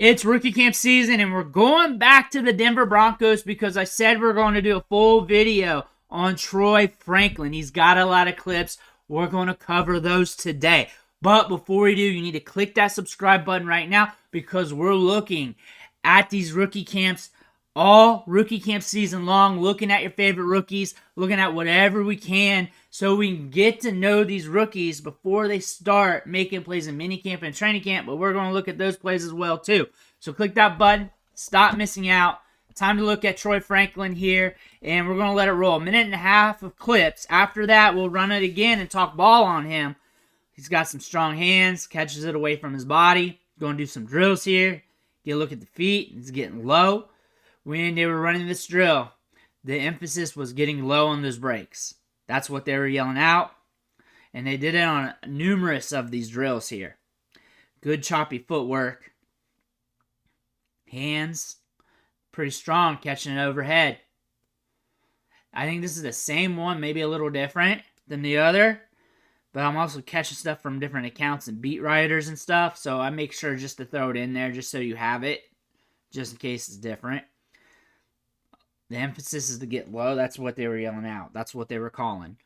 It's rookie camp season, and we're going back to the Denver Broncos because I said we're going to do a full video on Troy Franklin. He's got a lot of clips. We're going to cover those today. But before we do, you need to click that subscribe button right now because we're looking at these rookie camps all rookie camp season long, looking at your favorite rookies, looking at whatever we can so we can get to know these rookies before they start making plays in minicamp and training camp, but we're going to look at those plays as well too. So click that button, stop missing out. Time to look at Troy Franklin here, and we're going to let it roll. 1.5 minutes of clips. After that, we'll run it again and talk ball on him. He's got some strong hands, catches it away from his body. Going to do some drills here. Get a look at the feet. It's getting low. When they were running this drill, the emphasis was getting low on those brakes. That's what they were yelling out. And they did it on numerous of these drills here. Good choppy footwork. Hands. Pretty strong catching it overhead. I think this is the same one, maybe a little different than the other. But I'm also catching stuff from different accounts and beat writers and stuff. So I make sure just to throw it in there just so you have it. Just in case it's different. The emphasis is to get low. That's what they were yelling out. That's what they were calling.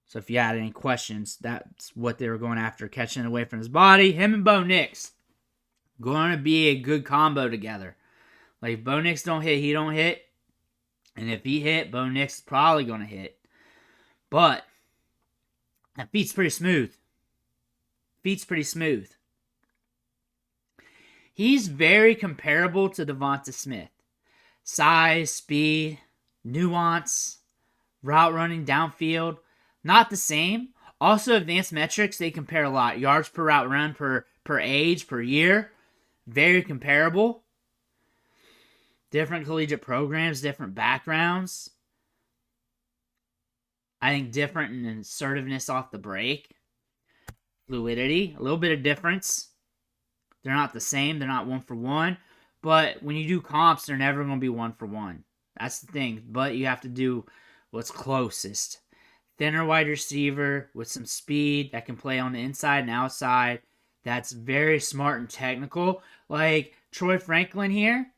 So if you had any questions, that's what they were going after. Catching it away from his body. Him and Bo Nix. Going to be a good combo together. Like if Bo Nix don't hit, he don't hit. And if he hit, Bo Nix is probably going to hit. But that feet's pretty smooth. Feet's pretty smooth. He's very comparable to Devonta Smith. Size, speed, nuance, route running downfield, not the same. Also, advanced metrics, they compare a lot. Yards per route run, per age, per year. Very comparable. Different collegiate programs, different backgrounds. I think different in assertiveness off the break. Fluidity, a little bit of difference. They're not the same. They're not one for one. But when you do comps, they're never going to be one for one. That's the thing. But you have to do what's closest. Thinner wide receiver with some speed that can play on the inside and outside. That's very smart and technical. Like Troy Franklin here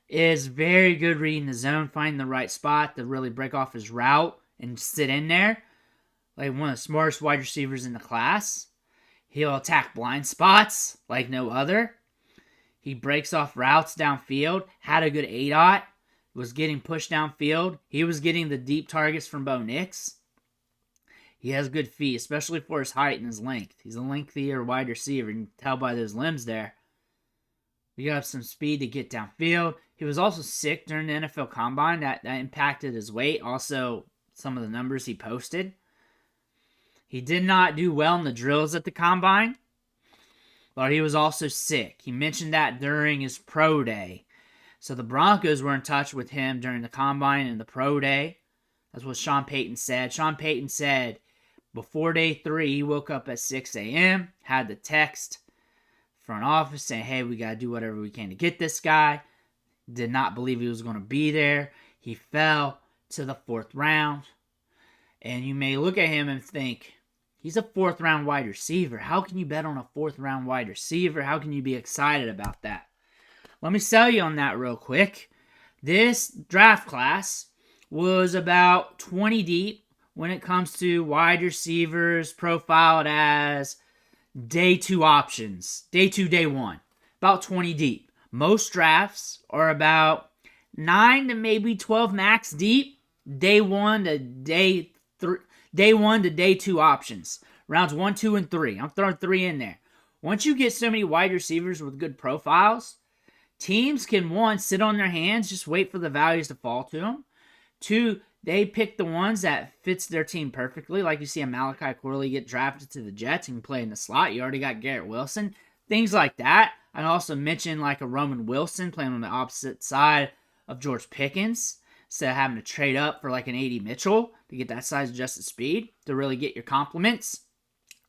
is very good reading the zone, finding the right spot to really break off his route and sit in there. Like one of the smartest wide receivers in the class. He'll attack blind spots like no other. He breaks off routes downfield, had a good ADOT, was getting pushed downfield. He was getting the deep targets from Bo Nix. He has good feet, especially for his height and his length. He's a lengthier wide receiver. You can tell by those limbs there. He got some speed to get downfield. He was also sick during the NFL Combine. That impacted his weight. Also, some of the numbers he posted. He did not do well in the drills at the Combine. But he was also sick. He mentioned that during his pro day. So the Broncos were in touch with him during the Combine and the pro day. That's what Sean Payton said. Sean Payton said before day 3, he woke up at 6 a.m., had the text front office saying, hey, we got to do whatever we can to get this guy. Did not believe he was going to be there. He fell to the 4th round. And you may look at him and think, he's a 4th round wide receiver. How can you bet on a 4th round wide receiver? How can you be excited about that? Let me sell you on that real quick. This draft class was about 20 deep when it comes to wide receivers profiled as day 2 options. Day 2, day 1. About 20 deep. Most drafts are about 9 to maybe 12 max deep. Day 1 to day 3. Day 1 to day 2 options. Rounds 1, 2, and 3. I'm throwing 3 in there. Once you get so many wide receivers with good profiles, teams can, 1, sit on their hands, just wait for the values to fall to them. 2, they pick the ones that fits their team perfectly. Like you see a Malachi Corley get drafted to the Jets and play in the slot. You already got Garrett Wilson. Things like that. I also mentioned like a Roman Wilson playing on the opposite side of George Pickens. Instead of having to trade up for like an A.D. Mitchell to get that size adjusted speed to really get your compliments.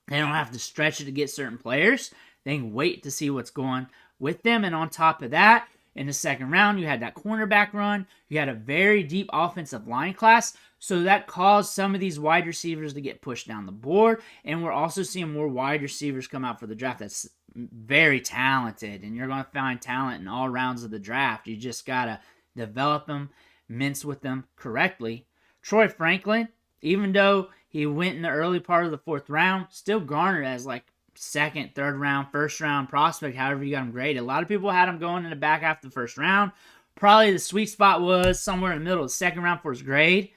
They don't have to stretch it to get certain players. They can wait to see what's going with them. And on top of that, in the second round. You had that cornerback run. You had a very deep offensive line class. So that caused some of these wide receivers to get pushed down the board. And we're also seeing more wide receivers come out for the draft that's very talented. And you're going to find talent in all rounds of the draft. You just got to develop them, mince with them correctly. Troy Franklin, even though he went in the early part of the 4th round, still garnered as like second, third round, first round prospect, however you got him graded. A lot of people had him going in the back half of the 1st round. Probably the sweet spot was somewhere in the middle of the 2nd round for his grade.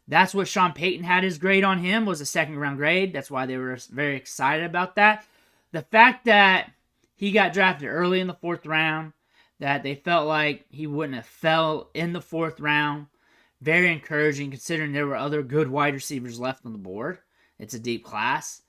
That's what Sean Payton had his grade on him, was a 2nd round grade. That's why they were very excited about that. The fact that he got drafted early in the 4th round, that they felt like he wouldn't have fell in the 4th round, very encouraging considering there were other good wide receivers left on the board. It's a deep class.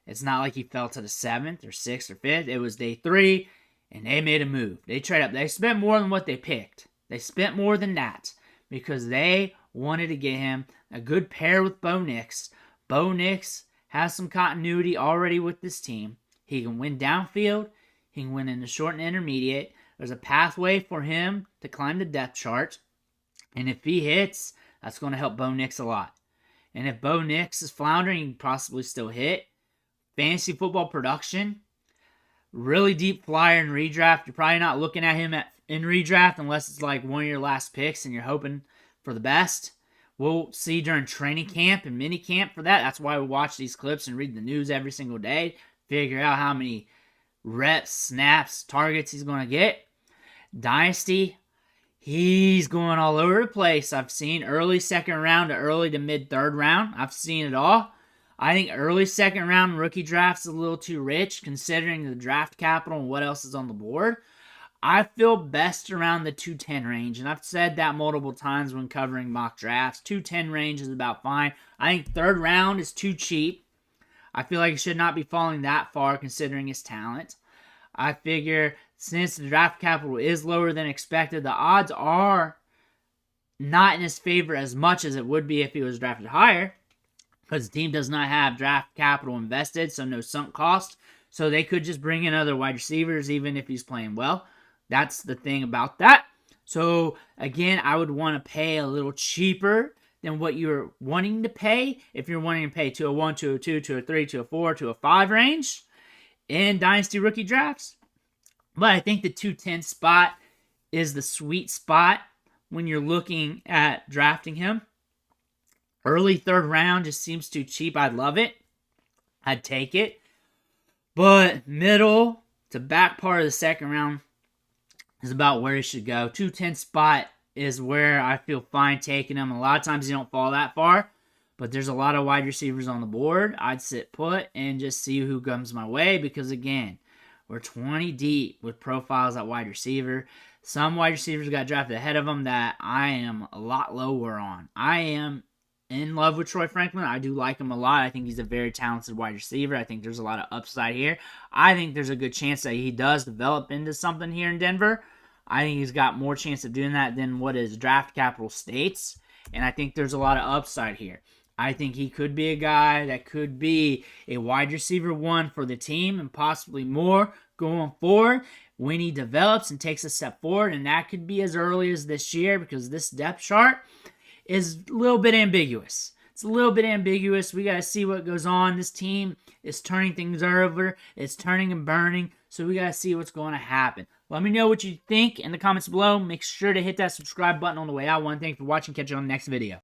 It's not like he fell to the 7th or 6th or 5th. It was day 3, and they made a move. They trade up. They spent more than what they picked. They spent more than that because they wanted to get him a good pair with Bo Nix. Bo Nix has some continuity already with this team. He can win downfield. He can win in the short and intermediate. There's a pathway for him to climb the depth chart. And if he hits, that's going to help Bo Nix a lot. And if Bo Nix is floundering, he can possibly still hit. Fantasy football production, really deep flyer in redraft. You're probably not looking at him in redraft unless it's like one of your last picks and you're hoping for the best. We'll see during training camp and mini camp for that. That's why we watch these clips and read the news every single day. Figure out how many reps, snaps, targets he's going to get. Dynasty, he's going all over the place. I've seen early 2nd round to early to mid 3rd round. I've seen it all. I think early 2nd round rookie drafts is a little too rich considering the draft capital and what else is on the board. I feel best around the 210 range, and I've said that multiple times when covering mock drafts. 210 range is about fine. I think 3rd round is too cheap. I feel like he should not be falling that far considering his talent. I figure since the draft capital is lower than expected, the odds are not in his favor as much as it would be if he was drafted higher because the team does not have draft capital invested, so no sunk cost. So they could just bring in other wide receivers even if he's playing well. That's the thing about that. So, again, I would want to pay a little cheaper than what you're wanting to pay if you're wanting to pay to a 1, to a 2, to a 3, to a 4, to a 5 range in Dynasty rookie drafts. But I think the 210 spot is the sweet spot when you're looking at drafting him. Early 3rd round just seems too cheap. I'd love it. I'd take it. But middle to back part of the 2nd round is about where he should go. 210 spot is where I feel fine taking him. A lot of times he don't fall that far, but there's a lot of wide receivers on the board. I'd sit put and just see who comes my way because, again, we're 20 deep with profiles at wide receiver. Some wide receivers got drafted ahead of them that I am a lot lower on. I am in love with Troy Franklin. I do like him a lot. I think he's a very talented wide receiver. I think there's a lot of upside here. I think there's a good chance that he does develop into something here in Denver. I think he's got more chance of doing that than what his draft capital states. And I think there's a lot of upside here. I think he could be a guy that could be a wide receiver 1 for the team and possibly more going forward when he develops and takes a step forward. And that could be as early as this year because this depth chart is a little bit ambiguous. It's a little bit ambiguous. We got to see what goes on. This team is turning things over. It's turning and burning. So we got to see what's going to happen. Let me know what you think in the comments below. Make sure to hit that subscribe button on the way out. Thank you for watching. Catch you on the next video.